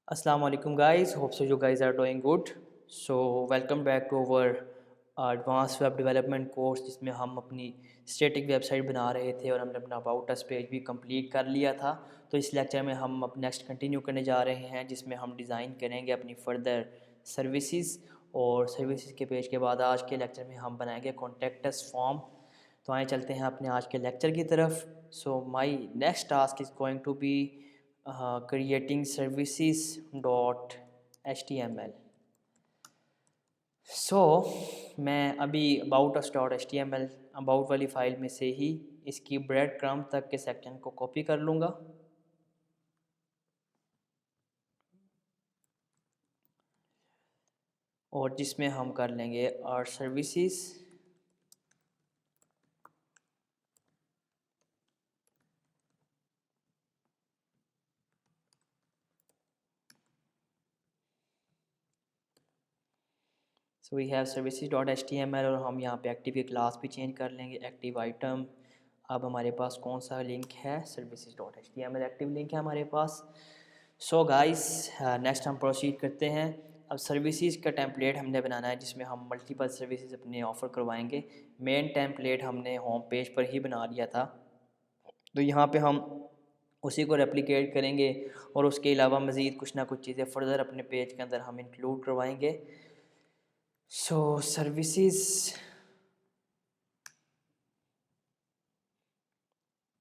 Assalamu alaikum guys, hope so you guys are doing good. So welcome back to our advanced web development course जिसमें हम अपनी static website बना रहे थे और हमने अपना अबाउट अस पेज भी कंप्लीट कर लिया था। तो इस लेक्चर में हम अब नेक्स्ट कंटिन्यू करने जा रहे हैं जिसमें हम डिज़ाइन करेंगे अपनी फर्दर सर्विसेज और सर्विसेज के पेज के बाद आज के लेक्चर में हम बनाएंगे कॉन्टेक्ट अस फॉर्म। तो आए चलते हैं अपने आज के लेक्चर की तरफ। So my next task is going to be creating services dot html। So मैं अभी about us dot H T M L about वाली फ़ाइल में से ही इसकी ब्रेड क्रम्ब तक के सेक्शन को कॉपी कर लूँगा और जिसमें हम कर लेंगे our services so we have services dot H T M L और हम यहाँ पे एक्टिव की क्लास भी चेंज कर लेंगे एक्टिव आइटम। अब हमारे पास कौन सा लिंक है, services dot H T M L active link है हमारे पास। सो गाइस नेक्स्ट हम प्रोसीड करते हैं। अब सर्विसेज का टेम्पलेट हमने बनाना है जिसमें हम मल्टीपल सर्विसेज अपने ऑफ़र करवाएंगे। मेन टेम्पलेट हमने होम पेज पर ही बना लिया था, तो यहाँ पे हम उसी को रेप्लिकेट करेंगे और उसके अलावा मज़ीद कुछ ना कुछ चीज़ें फर्दर अपने पेज के अंदर हम इंक्लूड करवाएंगे। सो सर्विसेज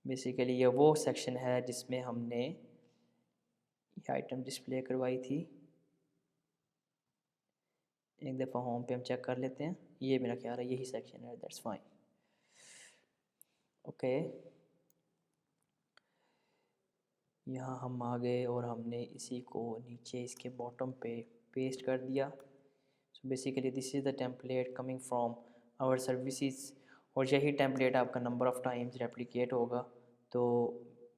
बेसिकली ये वो सेक्शन है जिसमें हमने ये आइटम डिस्प्ले करवाई थी। एक दफ़ा होम पे हम चेक कर लेते हैं, ये मेरा ख्याल है यही सेक्शन है, दैट्स फाइन। ओके, यहाँ हम आ गए और हमने इसी को नीचे इसके बॉटम पे पेस्ट कर दिया। So basically this is the template coming from our services और यही टेम्पलेट आपका नंबर ऑफ़ टाइम्स रेप्लिकेट होगा। तो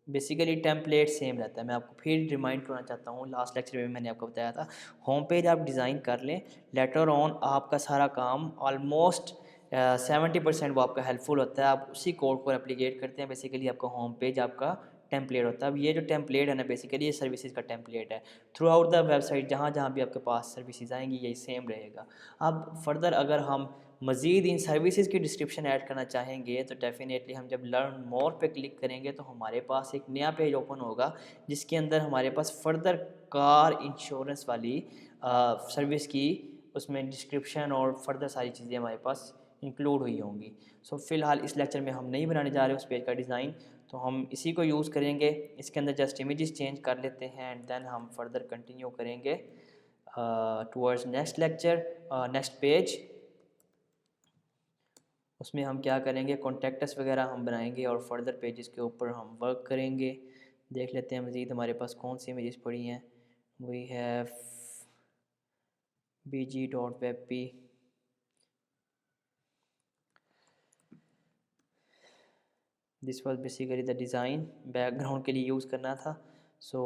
बेसिकली टेम्पलेट सेम रहता है। मैं आपको फिर रिमाइंड करना चाहता हूँ, लास्ट लेक्चर में मैंने आपको बताया था होम पेज आप डिज़ाइन कर लें, लेटर ऑन आपका सारा काम ऑलमोस्ट 70% वो आपका हेल्पफुल होता है। आप उसी कोड को रेप्लिकेट करते हैं, बेसिकली आपका होम पेज आपका टेम्पलेट होता है। अब ये जो टेम्पलेट है ना, बेसिकली ये सर्विसेज का टेम्पलेट है। थ्रू आउट द वेबसाइट जहाँ जहाँ भी आपके पास सर्विसेज आएंगी यही सेम रहेगा। अब फर्दर अगर हम मज़ीद इन सर्विसेज की डिस्क्रिप्शन ऐड करना चाहेंगे तो डेफिनेटली हम जब लर्न मोर पे क्लिक करेंगे तो हमारे पास एक नया पेज ओपन होगा जिसके अंदर हमारे पास फर्दर कार इंश्योरेंस वाली सर्विस की उसमें डिस्क्रिप्शन और फर्दर सारी चीज़ें हमारे पास इंक्लूड हुई होंगी। सो फ़िलहाल इस लेक्चर में हम नहीं बनाने जा रहे उस पेज का डिज़ाइन, तो हम इसी को यूज़ करेंगे। इसके अंदर जस्ट इमेजेस चेंज कर लेते हैं एंड देन हम फर्दर कंटिन्यू करेंगे towards next lecture next page. उसमें हम क्या करेंगे, कॉन्टेक्ट्स वगैरह हम बनाएंगे और फर्दर पेजेस के ऊपर हम वर्क करेंगे। देख लेते हैं मज़ीद हमारे पास कौन सी इमेजेस पड़ी हैं। We have bg.webp, this was basically the design, background के लिए यूज़ करना था। So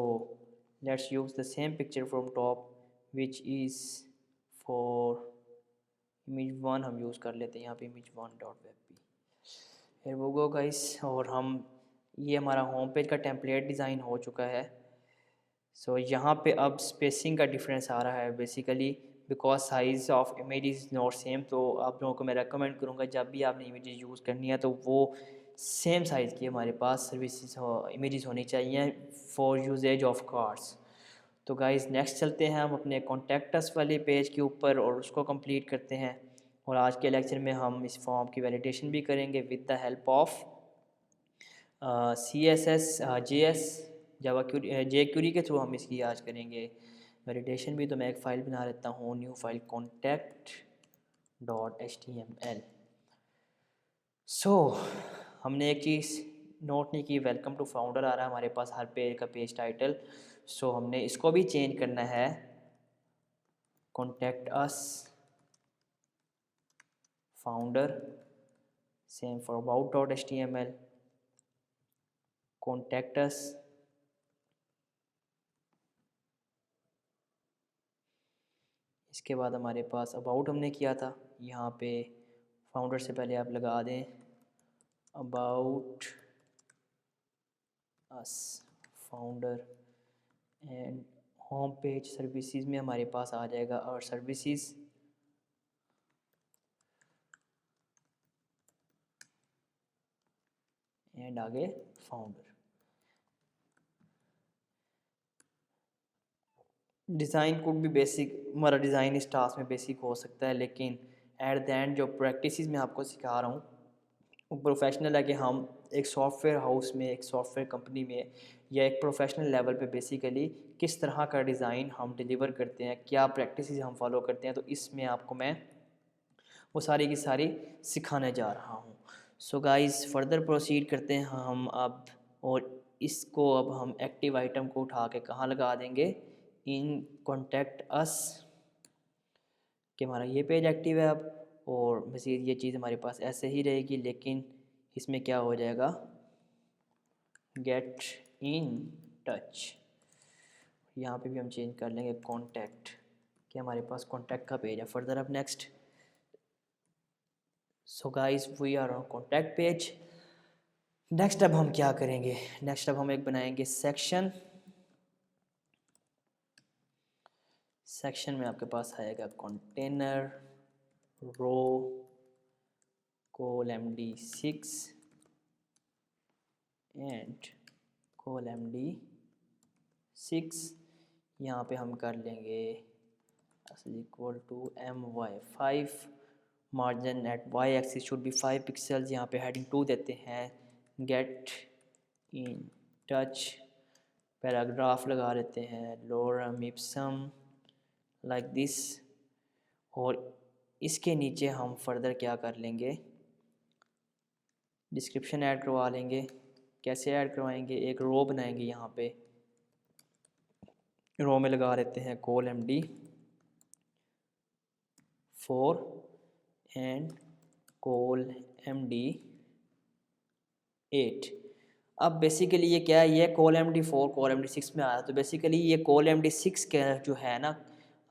let's use the same picture from top which is for image one. हम यूज़ कर लेते हैं यहाँ पे image one dot web P. फिर वो गो गाइस, और हम ये हमारा होम पेज का टेम्पलेट डिज़ाइन हो चुका है। सो यहाँ पे अब स्पेसिंग का डिफरेंस आ रहा है basically because size of image is not same. तो आप लोगों को मैं रेकमेंड करूँगा जब भी आपने इमेजेस यूज़ करनी है तो वो सेम साइज़ की हमारे पास सर्विसेज इमेजेस होनी चाहिए फॉर यूजेज ऑफ कार्स। तो गाइस नेक्स्ट चलते हैं हम अपने कॉन्टेक्टस वाले पेज के ऊपर और उसको कंप्लीट करते हैं। और आज के लेक्चर में हम इस फॉर्म की वैलिडेशन भी करेंगे with the help of CSS JS Java jQuery के थ्रू हम इसकी आज करेंगे वैलिडेशन भी। तो मैं एक फ़ाइल बना लेता हूँ, new file contact dot H T M L. So हमने एक चीज़ नोट नहीं की, वेलकम टू फाउंडर आ रहा है हमारे पास हर पेज का पेज टाइटल। सो हमने इसको भी चेंज करना है, contact us founder, same for about dot H T M L, contact us. इसके बाद हमारे पास अबाउट हमने किया था, यहाँ पे फाउंडर से पहले आप लगा दें about us founder and home page services में हमारे पास आ जाएगा और सर्विसेज एंड आगे फाउंडर। डिज़ाइन कुड भी बेसिक, हमारा डिज़ाइन इस टास्क में बेसिक हो सकता है, लेकिन एट द एंड जो प्रैक्टिस मैं आपको सिखा रहा हूँ वो प्रोफेशनल है कि हम एक सॉफ्टवेयर हाउस में, एक सॉफ्टवेयर कंपनी में या एक प्रोफेशनल लेवल पे बेसिकली किस तरह का डिज़ाइन हम डिलीवर करते हैं, क्या प्रैक्टिस हम फॉलो करते हैं। तो इसमें आपको मैं वो सारी की सारी सिखाने जा रहा हूँ। सो गाइस फर्दर प्रोसीड करते हैं हम अब, और इसको अब हम एक्टिव आइटम को उठा के कहाँ लगा देंगे, इन कॉन्टैक्ट अस, कि हमारा ये पेज एक्टिव है अब। और मज़ीद ये चीज़ हमारे पास ऐसे ही रहेगी, लेकिन इसमें क्या हो जाएगा, गेट इन टच, यहाँ पे भी हम चेंज कर लेंगे कॉन्टैक्ट, कि हमारे पास कॉन्टैक्ट का पेज है। फर्दर अब next, so guys we are on contact page. Next अब हम क्या करेंगे, नेक्स्ट अब हम एक बनाएंगे सेक्शन। सेक्शन में आपके पास आएगा container row colMD6 and colMD6। यहाँ पे हम कर लेंगे equal to my5, margin at y axis should be 5 pixels. यहाँ पे हेडिंग 2 देते हैं, गेट इन टच, पैराग्राफ लगा लेते हैं लोरम इप्सम लाइक दिस। और इसके नीचे हम फर्दर क्या कर लेंगे, डिस्क्रिप्शन ऐड करवा लेंगे। कैसे ऐड करवाएंगे, एक रो बनाएंगे, यहाँ पे रो में लगा लेते हैं colMD4 एंड colMD8। अब बेसिकली ये क्या है, ये colMD4 colMD6 में आया, तो बेसिकली ये colMD6 का जो है ना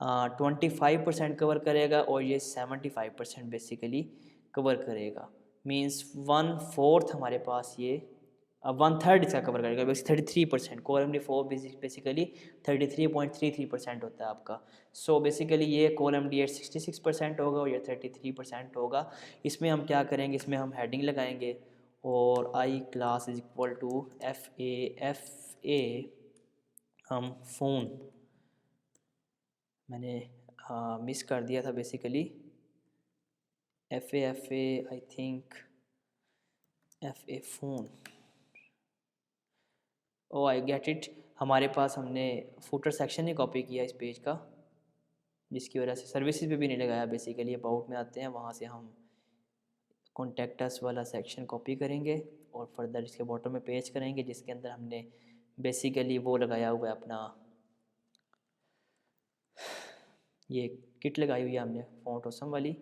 25% कवर करेगा और ये 75% बेसिकली कवर करेगा। मींस 1/4 हमारे पास ये, अब 1/3 इसका कवर करेगा, बस 33%। colMD4 बेसिकली 33.33% होता है आपका। सो बेसिकली ये colMD8 66% होगा और ये 33% होगा। इसमें हम क्या करेंगे, इसमें हम हेडिंग लगाएंगे और I class is equal to FA हम फ़ोन, मैंने मिस कर दिया था basically, FA I think FA phone, oh I get it. हमारे पास हमने फुटर सेक्शन ही कॉपी किया इस पेज का, जिसकी वजह से सर्विसेज पे भी नहीं लगाया। बेसिकली अबाउट में आते हैं, वहाँ से हम कॉन्टैक्ट अस वाला सेक्शन कॉपी करेंगे और फर्दर इसके बॉटम में पेज करेंगे, जिसके अंदर हमने बेसिकली वो लगाया हुआ है अपना, ये किट लगाई हुई है हमने फ़ॉन्ट ऑसम वाली।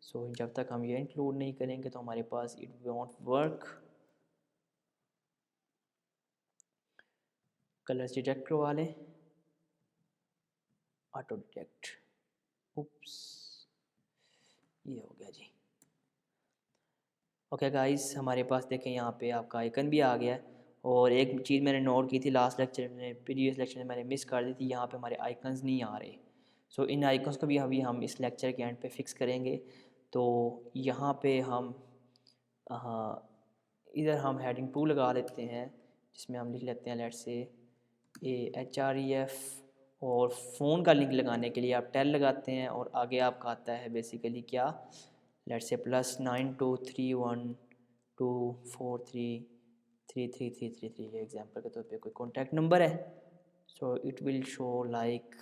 सो जब तक हम ये इंक्लूड नहीं करेंगे तो हमारे पास it won't work. Colours detect करवा लें, ऑटो डिटेक्ट, उप्स ये हो गया जी। ओके गाइस हमारे पास देखें यहाँ पे आपका आइकन भी आ गया है। और एक चीज़ मैंने नोट की थी लास्ट लेक्चर में, प्रीवियस लेक्चर में मैंने मिस कर दी थी, यहाँ पे हमारे आइकन्स नहीं आ रहे। सो इन आइकन्स को भी अभी हम इस लेक्चर के एंड पे फिक्स करेंगे। तो यहाँ पे हम इधर हम हेडिंग 2 लगा लेते हैं, जिसमें हम लिख लेते हैं लेट्स से HREF, और फ़ोन का लिंक लगाने के लिए आप टेल लगाते हैं और आगे आपका आता है बेसिकली क्या, लेट्स से +923124333333, ये एग्जांपल के तौर पे कोई कॉन्टैक्ट नंबर है। So it will show like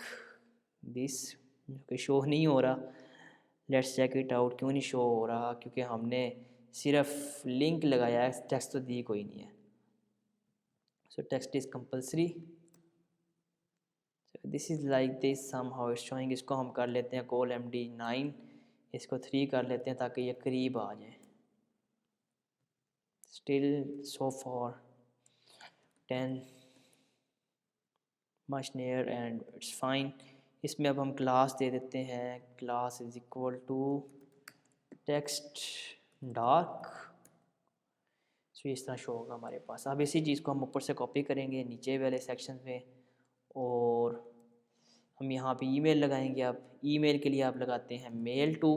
this, कि शो नहीं हो रहा, लेट्स चेक इट आउट। क्यों नहीं शो हो रहा, क्योंकि हमने सिर्फ लिंक लगाया है, टेक्स्ट तो दी कोई नहीं है। So text is compulsory, this is like this somehow is showing. इसको हम कर लेते हैं colMD9, इसको 3 कर लेते हैं ताकि ये करीब आ जाए। Still so for 10 much near and it's fine. इसमें अब हम क्लास दे देते हैं, class is equal to text dark. So इस तरह शो होगा हमारे पास। अब इसी चीज़ को हम ऊपर से कॉपी करेंगे नीचे वाले सेक्शन में, और हम यहाँ पे ईमेल लगाएंगे। अब ईमेल के लिए आप लगाते हैं मेल टू,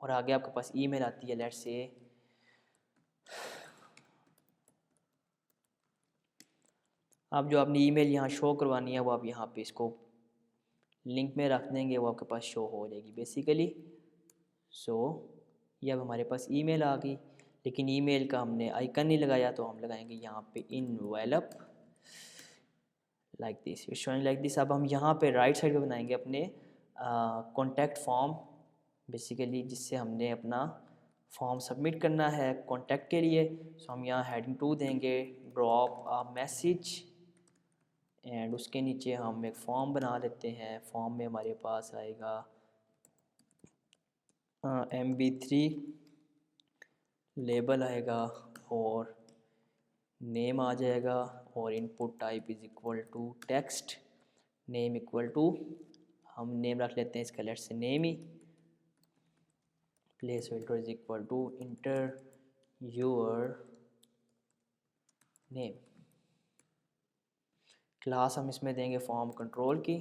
और आगे आपके पास ईमेल आती है लेट्स से। आप जो अपनी ईमेल यहाँ शो करवानी है वो आप यहाँ पे इसको लिंक में रख देंगे, वो आपके पास शो हो जाएगी बेसिकली। सो ये अब हमारे पास ईमेल आ गई, लेकिन ईमेल का हमने आइकन नहीं लगाया, तो हम लगाएंगे यहाँ पे envelope like this, showing like this. अब हम यहाँ पे राइट साइड पे बनाएंगे अपने कॉन्टैक्ट फॉर्म बेसिकली, जिससे हमने अपना फॉर्म सबमिट करना है कॉन्टैक्ट के लिए। सो हम यहाँ हेडिंग 2 देंगे, ड्रॉप अ मैसेज, एंड उसके नीचे हम एक फॉर्म बना लेते हैं। फॉर्म में हमारे पास आएगा MB3 लेबल आएगा और नेम आ जाएगा, और input type is equal to text, name equal to, हम नेम रख लेते हैं इसका लेट्स से नेम ही, placeholder is equal to enter your name. Class हम इसमें देंगे फॉर्म कंट्रोल की,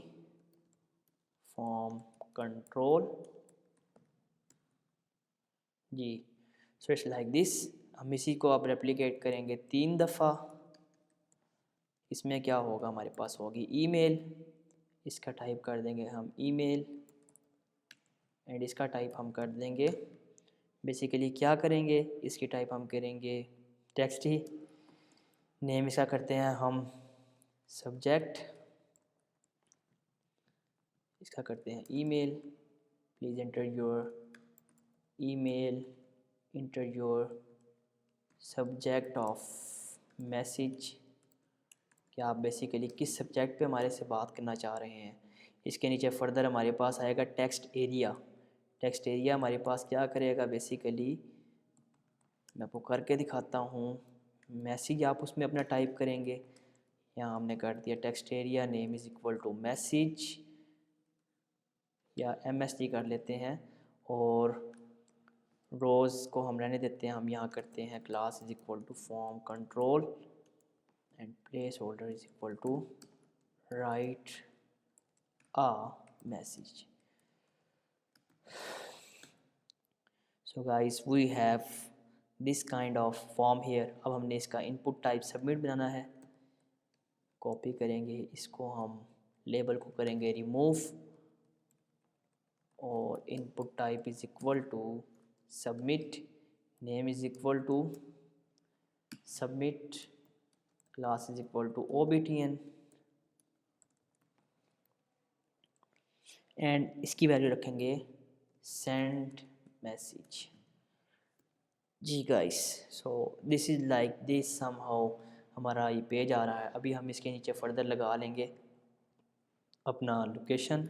फॉर्म कंट्रोल जी। So it's like this. हम इसी को अब रेप्लिकेट करेंगे 3 दफ़ा। इसमें क्या होगा, हमारे पास होगी ईमेल, इसका टाइप कर देंगे हम ईमेल, एंड इसका टाइप हम कर देंगे बेसिकली क्या करेंगे, इसकी टाइप हम करेंगे टेक्स्ट ही। नेम इसका करते हैं हम सब्जेक्ट, इसका करते हैं email, please enter your email, inter your subject of message, कि आप बेसिकली किस सब्जेक्ट पे हमारे से बात करना चाह रहे हैं। इसके नीचे फर्दर हमारे पास आएगा टेक्स्ट एरिया। टेक्स्ट एरिया हमारे पास क्या करेगा बेसिकली, मैं आपको करके दिखाता हूँ। मैसेज आप उसमें अपना टाइप करेंगे, यहाँ हमने कर दिया text area name is equal to message, या MSG कर लेते हैं, और रोज़ को हम रहने देते हैं, हम यहाँ करते हैं class is equal to form control, and placeholder is equal to write a message. So guys, we have this kind of form here. अब हमने इसका input type submit बनाना है। कॉपी करेंगे इसको, हम लेबल को करेंगे रिमूव, और input type is equal to submit, name is equal to submit, class is equal to obtn, and इसकी वैल्यू रखेंगे सेंड मैसेज जी guys. So this is like this somehow हमारा ये पेज आ रहा है। अभी हम इसके नीचे फर्दर लगा लेंगे अपना लोकेशन।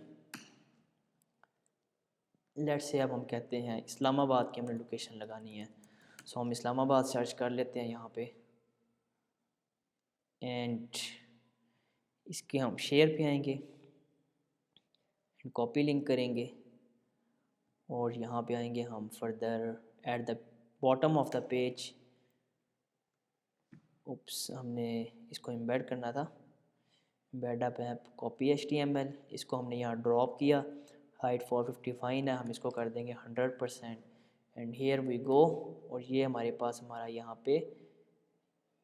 लेट्स से अब हम कहते हैं इस्लामाबाद की हमने लोकेशन लगानी है। सो हम इस्लामाबाद सर्च कर लेते हैं यहाँ पे, एंड इसके हम शेयर पे आएंगे, कॉपी लिंक करेंगे, और यहाँ पे आएंगे हम further at the bottom of the page. Oops, हमने इसको एम्बेड करना था, embed up app copy HTML, इसको हमने यहाँ ड्रॉप किया, हाइट 455 है, हम इसको कर देंगे 100%, एंड हियर वी गो। और ये हमारे पास हमारा यहाँ पे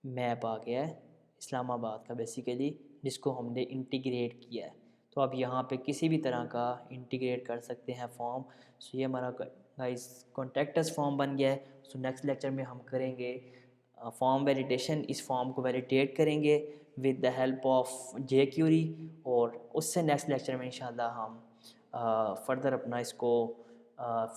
मैप आ गया है इस्लामाबाद का बेसिकली, जिसको हमने इंटीग्रेट किया है। तो आप यहाँ पे किसी भी तरह का इंटीग्रेट कर सकते हैं फॉर्म। सो ये हमारा गाइस कॉन्टैक्ट अस फॉर्म बन गया है। सो नेक्स्ट लेक्चर में हम करेंगे फॉर्म वैलिडेशन। इस फॉर्म को वैलिडेट करेंगे with the help of jQuery, और उससे नेक्स्ट लेक्चर में इंशाल्लाह हम फर्दर अपना इसको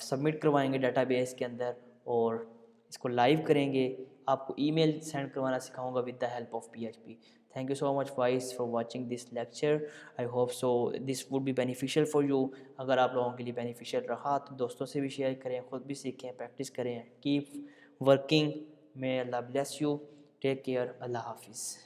सबमिट करवाएंगे डेटाबेस के अंदर, और इसको लाइव करेंगे। आपको ईमेल सेंड करवाना सिखाऊंगा with the help of PHP। Thank you so much guys for watching this lecture. I hope so this would be beneficial for you. अगर आप लोगों के लिए बेनिफिशियल रहा तो दोस्तों से भी शेयर करें, ख़ुद भी सीखें, प्रैक्टिस करें। Keep working, may Allah bless you, take care, Allah हाफिज़।